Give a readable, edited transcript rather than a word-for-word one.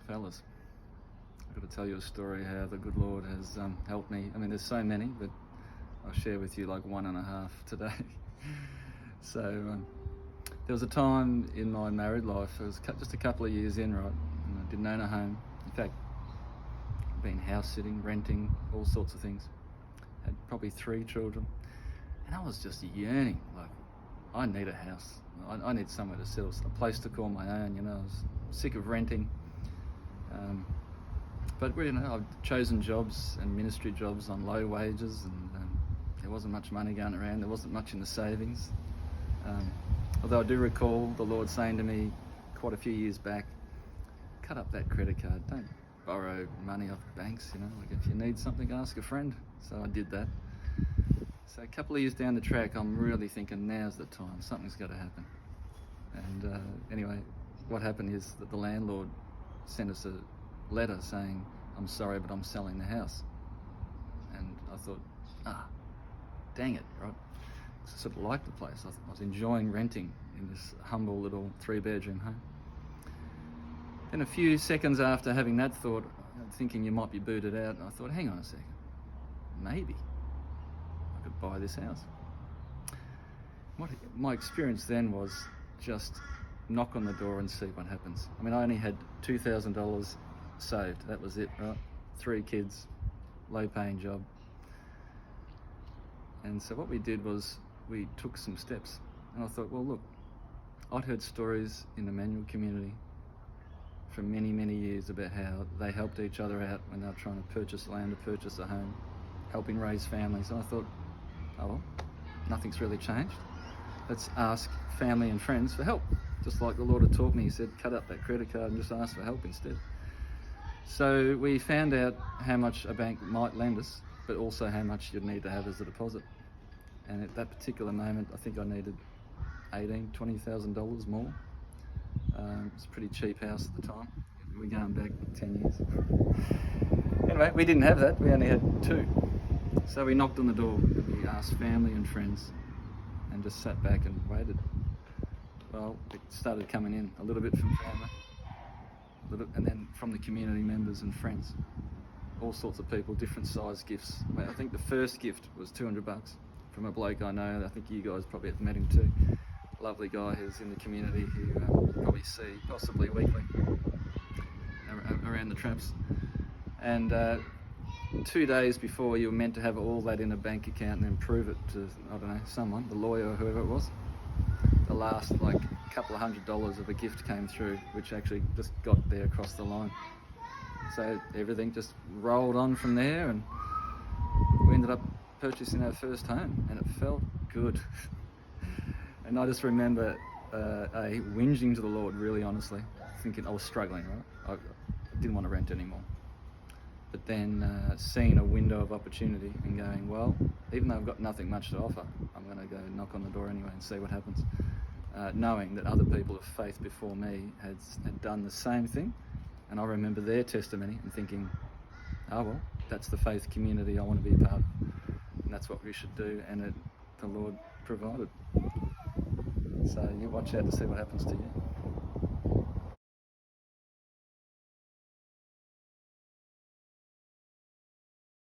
Fellas, I've got to tell you a story how the good Lord has helped me. I mean, there's so many, but I'll share with you like one and a half today. So there was a time in my married life, it was just a couple of years in, right, and I didn't own a home. In fact, I've been house sitting, renting, all sorts of things. Had probably 3 children, and I was just yearning, like, I need a house. I need somewhere to settle, a place to call my own. I was sick of renting. But I've chosen jobs and ministry jobs on low wages, and there wasn't much money going around. There wasn't much in the savings. Although I do recall the Lord saying to me quite a few years back, cut up that credit card. Don't borrow money off banks, like if you need something, ask a friend. So I did that. So a couple of years down the track, I'm really thinking now's the time. Something's got to happen. And anyway, what happened is that the landlord sent us a letter saying, I'm sorry, but I'm selling the house. And I thought, dang it, right? I sort of liked the place. I was enjoying renting in this humble little 3-bedroom home. Then a few seconds after having that thought, thinking you might be booted out, I thought, hang on a second, maybe I could buy this house. My experience then was just knock on the door and see what happens. I mean, I only had $2,000 saved. That was it, right? 3 kids, low-paying job. And so what we did was we took some steps. And I thought, well, look, I'd heard stories in the Manual community for many, many years about how they helped each other out when they were trying to purchase land, to purchase a home, helping raise families. And I thought, oh, well, nothing's really changed. Let's ask family and friends for help. Just like the Lord had taught me, he said, cut up that credit card and just ask for help instead. So we found out how much a bank might lend us, but also how much you'd need to have as a deposit. And at that particular moment, I think I needed $18,000, $20,000 more. It was a pretty cheap house at the time. We're going back 10 years. Anyway, we didn't have that. We only had 2. So we knocked on the door. We asked family and friends and just sat back and waited. Well, it started coming in a little bit from family, and then from the community members and friends. All sorts of people, different size gifts. I think the first gift was $200 from a bloke I know. I think you guys probably have met him too. Lovely guy who's in the community who you probably see possibly weekly around the traps. And 2 days before you were meant to have all that in a bank account and then prove it to, I don't know, someone, the lawyer or whoever it was, the last couple of $100 of a gift came through, which actually just got there across the line. So everything just rolled on from there, and we ended up purchasing our first home, and it felt good. And I just remember whinging to the Lord, really honestly, thinking I was struggling, right? I didn't want to rent anymore. But then seeing a window of opportunity and going, well, even though I've got nothing much to offer, I'm going to go knock on the door anyway and see what happens. Knowing that other people of faith before me had done the same thing. And I remember their testimony and thinking, oh, well, that's the faith community I want to be a part of. And that's what we should do. And the Lord provided. So you watch out to see what happens to you.